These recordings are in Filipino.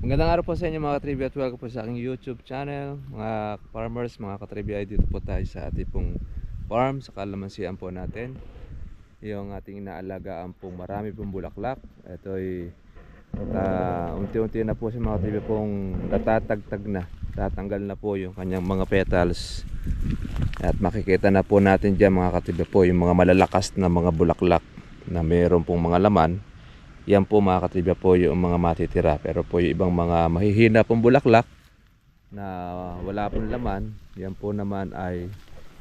Magandang araw po sa inyo mga katribya at welcome po sa aking YouTube channel. Mga farmers, mga katribya, dito po tayo sa ating pong farm sa kalamansian po natin. Yung ating inaalagaan pong marami pong bulaklak. Ito ay unti-unti na po si mga katribya pong natatagtag na. Tatanggal na po yung kanyang mga petals. At makikita na po natin dyan mga katribya po yung mga malalakas na mga bulaklak na mayroon pong mga laman. Yan po mga katribya po yung mga matitira. Pero po yung ibang mga mahihina pong bulaklak na wala pong laman, yan po naman ay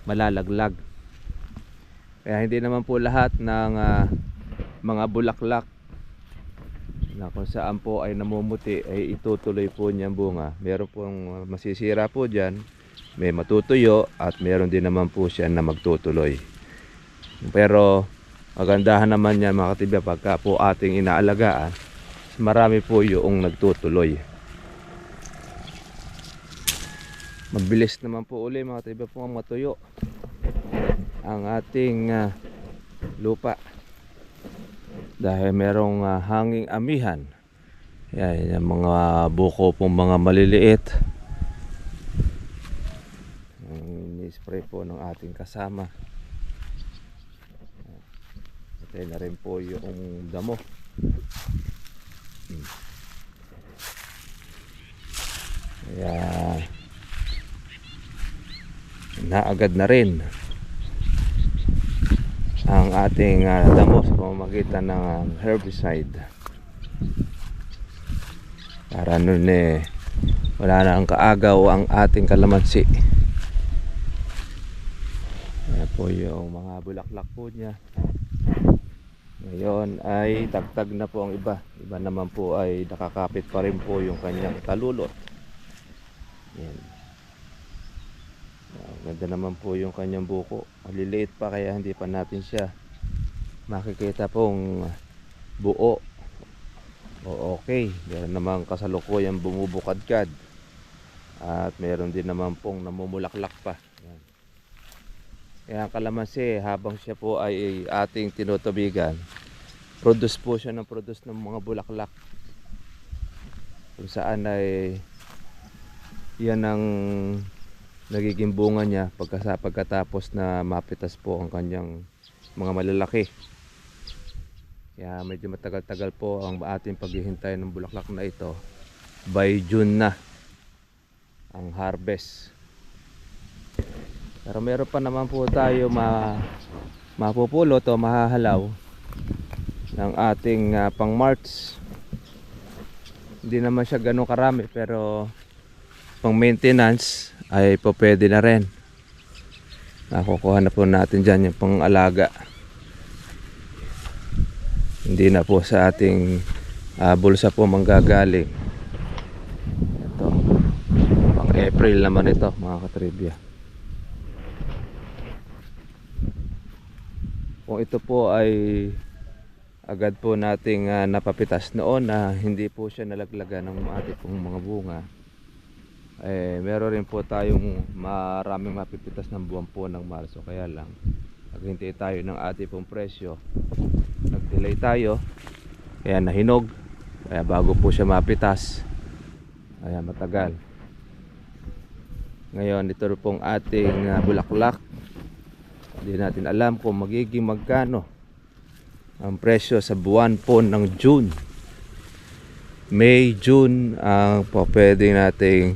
malalaglag. Kaya hindi naman po lahat ng mga bulaklak na kung saan po ay namumuti ay itutuloy po niyang bunga. Meron pong masisira po dyan, may matutuyo, at meron din naman po siya na magtutuloy. Pero magandahan naman yan mga katibya pagka po ating inaalagaan, marami po yung nagtutuloy. Mabilis naman po uli mga katibya po ang matuyo ang ating lupa dahil merong hanging amihan. Yan, yung mga buko pong mga maliliit ni-spray po ng ating kasama. Patay na rin po yung damo. Kaya naagad na rin ang ating damo sa pamamagitan ng herbicide para nun wala na ang kaagaw ang ating kalamansi. Ayan po yung mga bulaklak po niya. Ngayon ay tagtag na po ang iba. Iba naman po ay nakakapit pa rin po yung kanyang talulot. Yan. Ganda naman po yung kanyang buko. Maliliit pa kaya hindi pa natin siya makikita pong buo o okay. Meron naman kasalukuyang bumubukadkad at meron din naman pong namumulaklak pa. Yan. Kaya ang kalamansi habang siya po ay ating tinutubigan, produce po siya ng mga bulaklak kung saan ay yan ang nagiging bunga niya pagkatapos na mapitas po ang kanyang mga malalaki. Kaya medyo matagal-tagal po ang ating paghihintay ng bulaklak na ito. By June na ang harvest. Pero meron pa naman po tayo mapupulot o mahahalaw ng ating pang March. Hindi naman siya ganun karami pero pang maintenance ay po pwede na rin. Nakukuha na po natin dyan yung pang alaga. Hindi na po sa ating bulsa po manggagaling. Ito, pang April naman ito mga katribya. Kung ito po ay agad po nating napapitas noon na hindi po siya nalaglagan ng ating pong mga bunga, meron rin po tayong maraming mapipitas ng buwan po ng Marso. Kaya lang naghintay tayo ng ating pong presyo, nag-delay tayo, kaya nahinog, kaya bago po siya mapitas kaya matagal. Ngayon ito pong ating bulaklak, hindi natin alam kung magiging magkano ang presyo sa buwan po ng June. May, June ang po pwede nating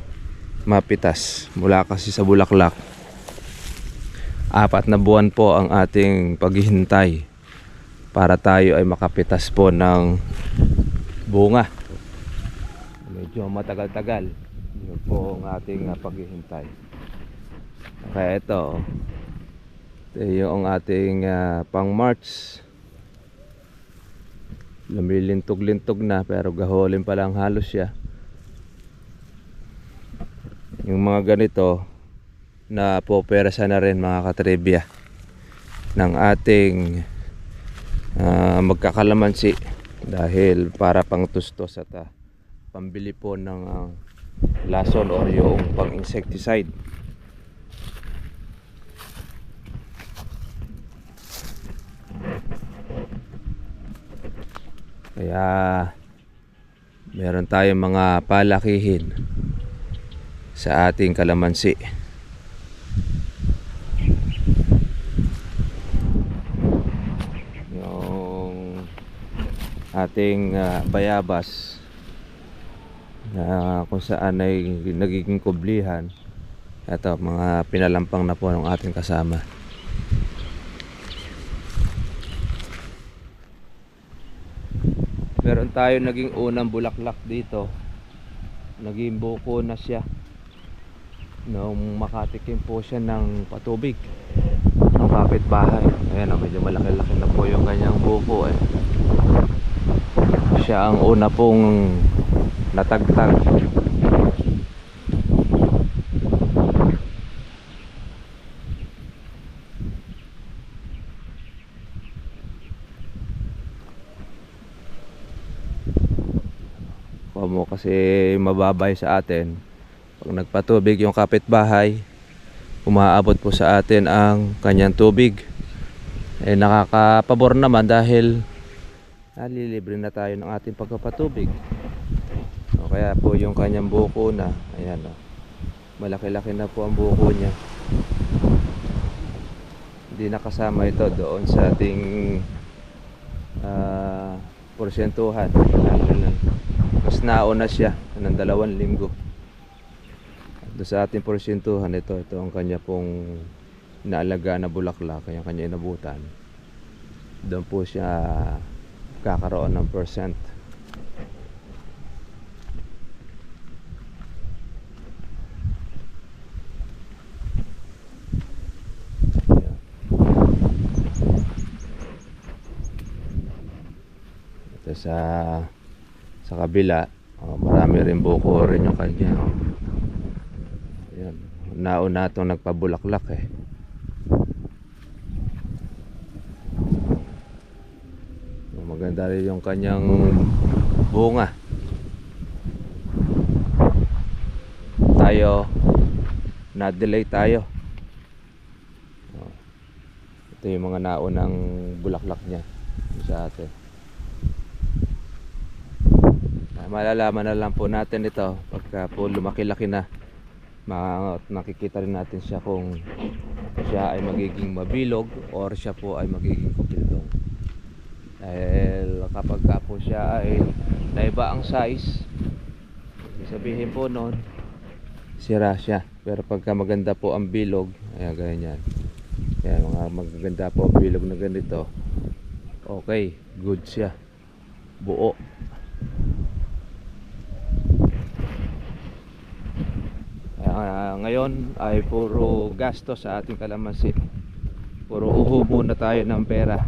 mapitas mula kasi sa bulaklak. 4 na buwan po ang ating paghihintay para tayo ay makapitas po ng bunga. Medyo matagal-tagal yun po ang ating paghihintay. Kaya ito yung ating pang March. Lumilintog-lintog na pero gaholin pa lang halos siya. Yung mga ganito na poperasa na rin mga katribya ng ating magkakalamansi dahil para pang tustos at pambili po ng lason o yung pang insecticide. Kaya meron tayong mga palakihin sa ating kalamansi. Yung ating bayabas na kung saan ay nagiging kublihan. Ito, mga pinalampang na po ng ating kasama. Meron tayo naging unang bulaklak dito. Naging buko na siya nung makatikim po siya ng patubig ng kapitbahay. Ayan, medyo malaki-laki na po yung kanyang buko eh. Siya ang una pong natagtag. Mo kasi mababay sa atin. Pag nagpatubig yung kapitbahay, umaabot po sa atin ang kanyang tubig. Eh nakakapabor naman dahil nalilibre na tayo ng ating pagpapatubig. O kaya po yung kanyang buko na, ayan o, malaki-laki na po ang buko niya. Hindi nakasama ito doon sa ating porsyentuhan. Mas nauna siya ng 2 linggo. Doon sa ating porsyentuhan, ito ang kanya pong inaalaga na bulaklak, kaya kanya inabutan. Doon po siya kakaroon ng percent. Ito sa kabila, marami rin buko rin yung kanya. Ayan, nauna itong nagpabulaklak eh. Maganda rin yung kanyang bunga. Tayo na-delay tayo. Ito yung mga naunang bulaklak niya sa atin. Malalaman na lang po natin ito pagka po lumaki-laki na. Makikita rin natin siya kung siya ay magiging mabilog or siya po ay magiging kupildong. Dahil kapag po siya ay naiba ang size, sabihin po noon sira siya. Pero pagka maganda po ang bilog, ayan, ganyan. Kaya mga magaganda po ang bilog na ganito, okay, good siya, buo. Ngayon ay puro gasto sa ating kalamansi. Puro uhubo na tayo ng pera.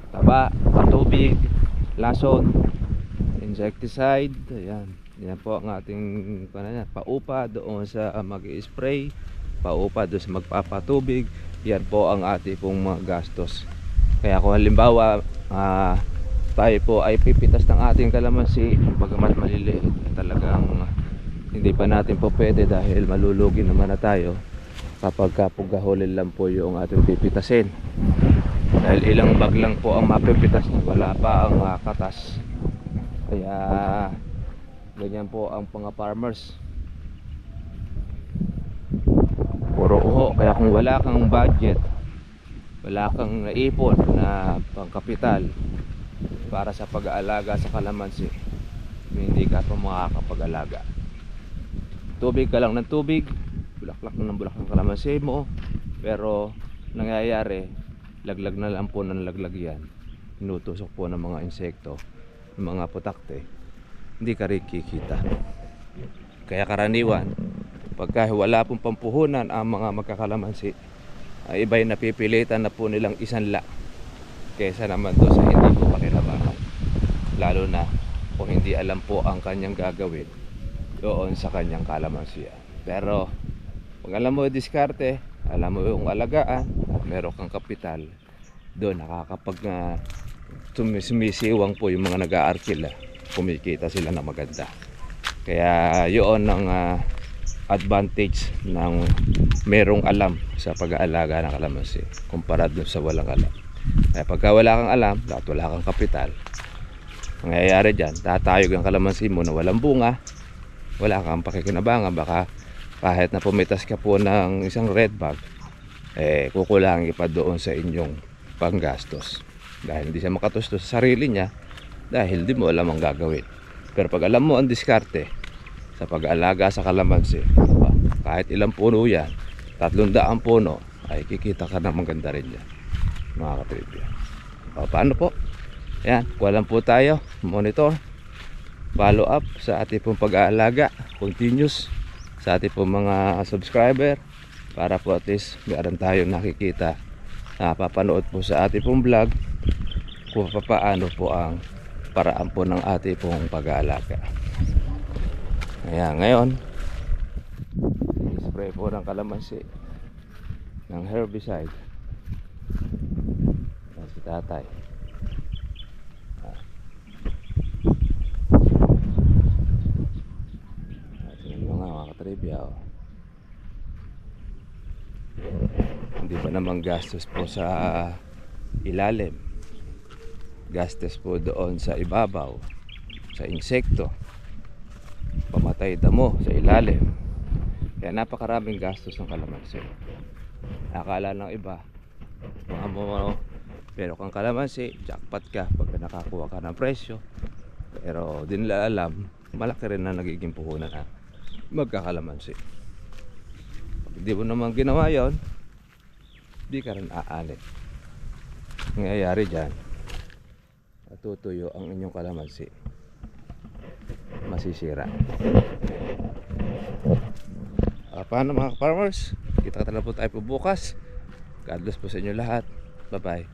Taba, patubig, lason, insecticide. Ayan. Yan po ang ating paupa doon sa mag-i-spray, paupa doon sa magpapatubig. Yan po ang ating pong mga gastos. Kaya kung halimbawa tayo po ay pipitas ng ating kalamansi, bagamat maliliit, talagang hindi pa natin po pwede dahil malulugi naman na tayo kapag kapugahulin lang po yung ating pipitasin. Dahil ilang bag lang po ang mapipitas, wala pa ang katas. Kaya ganyan po ang mga farmers. Puro uho. Kaya kung wala kang budget, wala kang naipon na pangkapital para sa pag-aalaga sa kalamansi, hindi ka pa makakapag-alaga. Tubig ka lang ng tubig, bulaklak na ng bulaklak ng kalamansi mo, pero nangyayari, laglag na lang po ng laglag yan. Inutusok po ng mga insekto, ng mga putakte, hindi ka rin kikita. Kaya karaniwan, pagka wala pong pampuhunan ang mga magkakalamansi, ay iba'y napipilitan na po nilang isanla kesa naman doon sa hindi po pakinabangan. Lalo na kung hindi alam po ang kanyang gagawin doon sa kanyang kalamansiya. Pero pag alam mo yung diskarte, alam mo yung alagaan, at meron kang kapital, doon nakakapag sumisiwang po yung mga nag-aarkila, kumikita sila na maganda. Kaya yun ang advantage ng merong alam sa pag-aalaga ng kalamansi kumpara doon sa walang alam. Kaya pagka wala kang alam at wala kang kapital, Mangyayari dyan, tatayog ang kalamansi mo na walang bunga, wala kang pakikinabangan. Baka kahit na pumitas ka po ng isang red bag, kukulangin pa doon sa inyong panggastos, dahil hindi siya makatustos sa sarili niya, dahil di mo alam ang gagawin. Pero pag alam mo ang diskarte sa pag-aalaga sa kalamansi, kahit ilang puno yan, 300 puno, ay kikita ka na maganda rin yan, mga katribya. Paano po? Yan, kuha lang po tayo, monitor, follow up sa ating pong pag-aalaga, continuous sa ating pong mga subscriber, para po at least meron tayong nakikita na papanood po sa ating pong vlog kung paano po ang paraan po ng ating pong pag-aalaga. Ayan, ngayon spray po ng kalamansi ng herbicide si tatay. Mga katribya, hindi pa naman gastos po sa ilalim, gastos po doon sa ibabaw, sa insekto, pamatay damo sa ilalim. Kaya napakaraming gastos ng kalamansi. Akala ng iba mga mo, pero kung kalamansi, jackpot ka pag nakakuha ka ng presyo. Pero din nila alam, malaki rin na nagiging puhunan na magkakalamansi. Pag hindi mo naman ginawa yon, di ka rin aanit. Nangyayari dyan, natutuyo ang inyong kalamansi, masisira. Paano mga farmers? Kita na po tayo po bukas. God bless po sa inyo lahat. Bye bye.